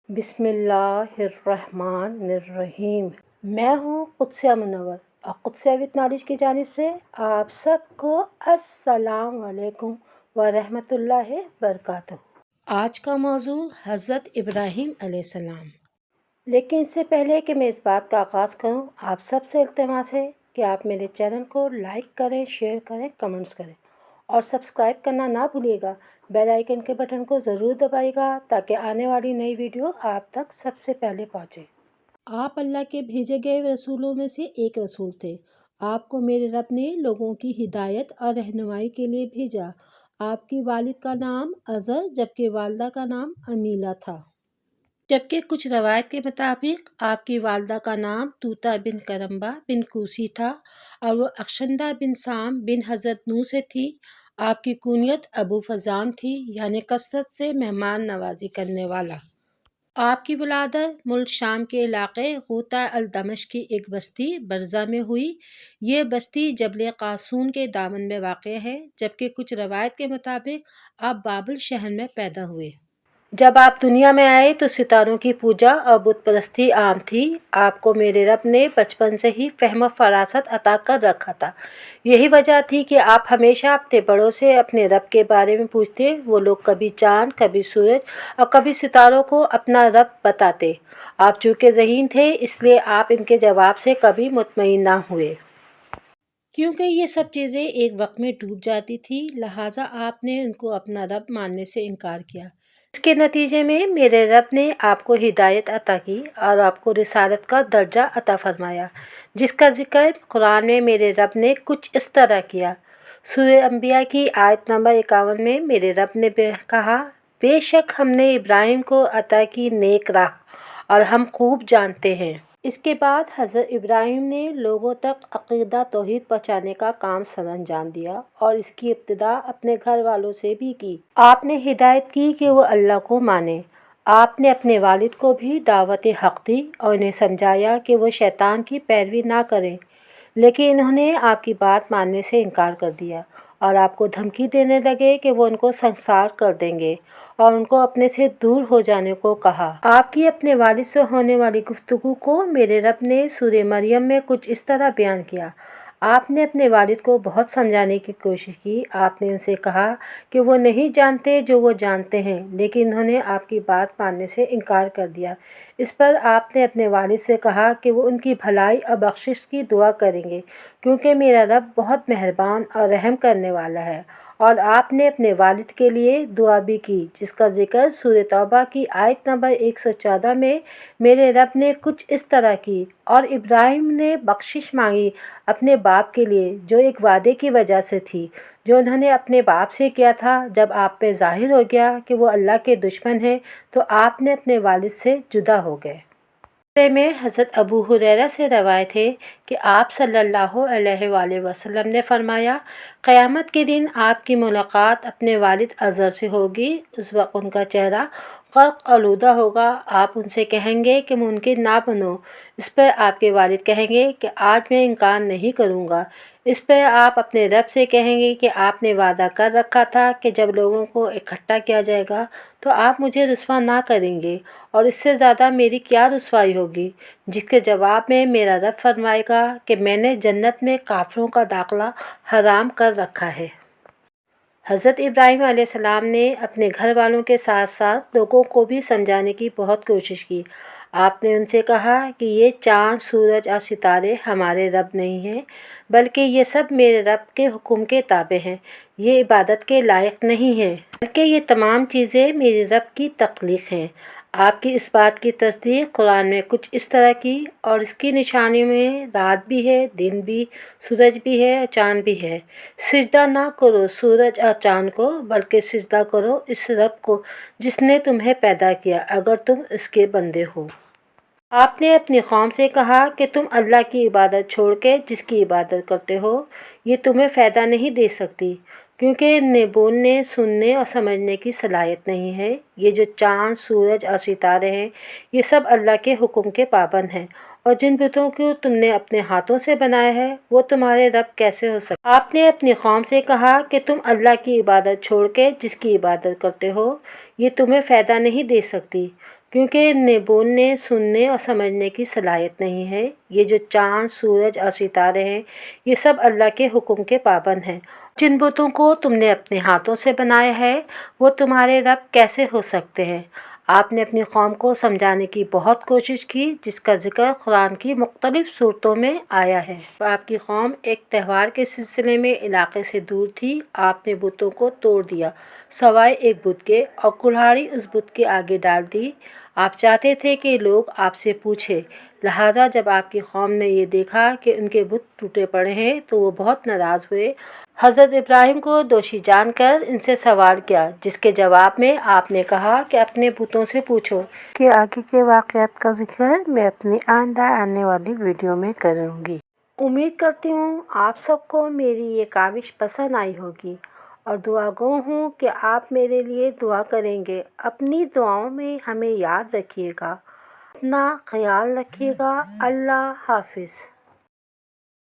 बिस्मिल्लाहिर्रहमानिर्रहीम। मैं हूँ कुद्सिया मुनव्वर और कुद्सिया विद नॉलेज की जानिब से आप सबको अस्सलाम वालेकुम व रहमतुल्लाहि बरकातहू। आज का मौजू हज़रत इब्राहीम अलैहिस्सलाम। लेकिन इससे पहले कि मैं इस बात का आगाज़ करूँ, आप सबसे इल्तिमास है कि आप मेरे चैनल को लाइक करें, शेयर करें, कमेंट्स करें और सब्सक्राइब करना ना भूलिएगा। बेल आइकन के बटन को ज़रूर दबाइएगा ताकि आने वाली नई वीडियो आप तक सबसे पहले पहुँचे। आप अल्लाह के भेजे गए रसूलों में से एक रसूल थे। आपको मेरे रब ने लोगों की हिदायत और रहनुमाई के लिए भेजा। आपकी वालिद का नाम अज़र जबकि वालदा का नाम अमीला था, जबकि कुछ रवायत के मुताबिक आपकी वालदा का नाम तूता बिन करम्बा बिन कूसी था और वो अक्षंदा बिन साम बिन हज़रत नू से थी। आपकी कुनियत अबू फजान थी, यानी कसरत से मेहमान नवाजी करने वाला। आपकी विलादत मुल्क शाम के इलाके गूता अल दमश्क की एक बस्ती बरज़ा में हुई। ये बस्ती जबल कासून के दामन में वाक़ है, जबकि कुछ रवायत के मुताबिक आप बाबल शहर में पैदा हुए। जब आप दुनिया में आए तो सितारों की पूजा और बुत परस्ती आम थी। आपको मेरे रब ने बचपन से ही फ़हम फरासत अता कर रखा था। यही वजह थी कि आप हमेशा अपने बड़ों से अपने रब के बारे में पूछते। वो लोग कभी चाँद, कभी सूरज और कभी सितारों को अपना रब बताते। आप चूँकि ज़हीन थे, इसलिए आप इनके जवाब से कभी मुतमईन ना हुए, क्योंकि ये सब चीज़ें एक वक्त में डूब जाती थी। लिहाजा आपने उनको अपना रब मानने से इनकार किया। इसके नतीजे में मेरे रब ने आपको हिदायत अता की और आपको रिसालत का दर्जा अता फरमाया, जिसका जिक्र कुरान में मेरे रब ने कुछ इस तरह किया। सूरह अंबिया की आयत नंबर 51 में मेरे रब ने कहा, बेशक हमने इब्राहिम को अता की नेक राह और हम खूब जानते हैं। इसके बाद हज़रत इब्राहीम ने लोगों तक अक़ीदा तौहीद पहुँचाने का काम सरअंजाम दिया और इसकी इब्तिदा अपने घर वालों से भी की। आपने हिदायत की कि वो अल्लाह को माने। आपने अपने वालिद को भी दावत हक़ दी और इन्हें समझाया कि वो शैतान की पैरवी ना करें, लेकिन इन्होंने आपकी बात मानने से इनकार कर दिया और आपको धमकी देने लगे कि वो उनको संसार कर देंगे और उनको अपने से दूर हो जाने को कहा। आपकी अपने वालिद से होने वाली गुफ्तगू को मेरे रब ने सूरह मरियम में कुछ इस तरह बयान किया। आपने अपने वालिद को बहुत समझाने की कोशिश की। आपने उनसे कहा कि वो नहीं जानते जो वो जानते हैं, लेकिन उन्होंने आपकी बात मानने से इनकार कर दिया। इस पर आपने अपने वालिद से कहा कि वो उनकी भलाई और बख्शिश की दुआ करेंगे, क्योंकि मेरा रब बहुत मेहरबान और रहम करने वाला है। और आपने अपने वालिद के लिए दुआ भी की, जिसका जिक्र सूरह तौबा की आयत नंबर 114 में मेरे रब ने कुछ इस तरह की। और इब्राहिम ने बख्शिश मांगी अपने बाप के लिए, जो एक वादे की वजह से थी जो उन्होंने अपने बाप से किया था। जब आप पे ज़ाहिर हो गया कि वो अल्लाह के दुश्मन हैं, तो आपने अपने वालिद से जुदा हो गए। में हज़रत अबू हुरैरा से रवायत है कि आप सल्लल्लाहु अलैहि वसल्लम ने फरमाया, क़यामत के दिन आपकी मुलाकात अपने वालिद अज़र से होगी। उस वक्त उनका चेहरा ग़र्क़ आलूदा होगा। आप उनसे कहेंगे कि मुनकिर ना बनो। इस पर आपके वालिद कहेंगे कि आज मैं इनकार नहीं करूँगा। इस पर आप अपने रब से कहेंगे कि आपने वादा कर रखा था कि जब लोगों को इकट्ठा किया जाएगा तो आप मुझे रुस्वा ना करेंगे, और इससे ज़्यादा मेरी क्या रुस्वाई होगी। जिसके जवाब में मेरा रब फरमाएगा कि मैंने जन्नत में काफिरों का दाखिला हराम कर रखा है। हज़रत इब्राहीम अलैहिस्सलाम ने अपने घर वालों के साथ साथ लोगों को भी समझाने की बहुत कोशिश की। आपने उनसे कहा कि ये चाँद, सूरज और सितारे हमारे रब नहीं हैं, बल्कि ये सब मेरे रब के हुक्म के ताबे हैं। ये इबादत के लायक नहीं हैं, बल्कि ये तमाम चीज़ें मेरे रब की तख्लीक हैं। आपकी इस बात की तस्दीक कुरान में कुछ इस तरह की, और इसकी निशानी में रात भी है, दिन भी, सूरज भी है, चाँद भी है। सिजदा ना करो सूरज और चाँद को, बल्कि सिजदा करो इस रब को जिसने तुम्हें पैदा किया, अगर तुम इसके बंदे हो। आपने अपनी कौम से कहा कि तुम अल्लाह की इबादत छोड़ के जिसकी इबादत करते हो, ये तुम्हें फ़ायदा नहीं दे सकती, क्योंकि इनमें बोलने, सुनने और समझने की सलाहियत नहीं है। ये जो चाँद, सूरज और सितारे हैं, ये सब अल्लाह के हुक्म के पाबंद हैं, और जिन बुतों को तुमने अपने हाथों से बनाया है, वो तुम्हारे रब कैसे हो सकते। आपने अपनी कौम से कहा कि तुम अल्लाह की इबादत छोड़ के जिसकी इबादत करते हो, ये तुम्हें फ़ायदा नहीं दे सकती, क्योंकि इनमें बोलने, सुनने और समझने की सलाहियत नहीं है। ये जो चाँद, सूरज और सितारे हैं, ये सब अल्लाह के हुक्म के पाबंद हैं। जिन बुतों को तुमने अपने हाथों से बनाया है, वो तुम्हारे रब कैसे हो सकते हैं? आपने अपनी कौम को समझाने की बहुत कोशिश की, जिसका ज़िक्र कुरान की मुख्तलिफ़ सूरतों में आया है। आपकी कौम एक त्यौहार के सिलसिले में इलाके से दूर थी। आपने बुतों को तोड़ दिया, सवाए एक बुत के, और कुल्हाड़ी उस बुत के आगे डाल दी। आप चाहते थे कि लोग आपसे पूछें। लिहाजा जब आपकी कौम ने ये देखा कि उनके बुत टूटे पड़े हैं, तो वो बहुत नाराज़ हुए। हज़रत इब्राहिम को दोषी जानकर इनसे सवाल किया, जिसके जवाब में आपने कहा कि अपने बुतों से पूछो। कि आगे के वाक़यात का जिक्र मैं अपनी आइंदा आने वाली वीडियो में करूँगी। उम्मीद करती हूँ आप सबको मेरी ये काविश पसंद आई होगी, और दुआगो हूँ कि आप मेरे लिए दुआ करेंगे। अपनी दुआओं में हमें याद रखिएगा। अपना ख्याल रखिएगा। अल्लाह हाफिज़।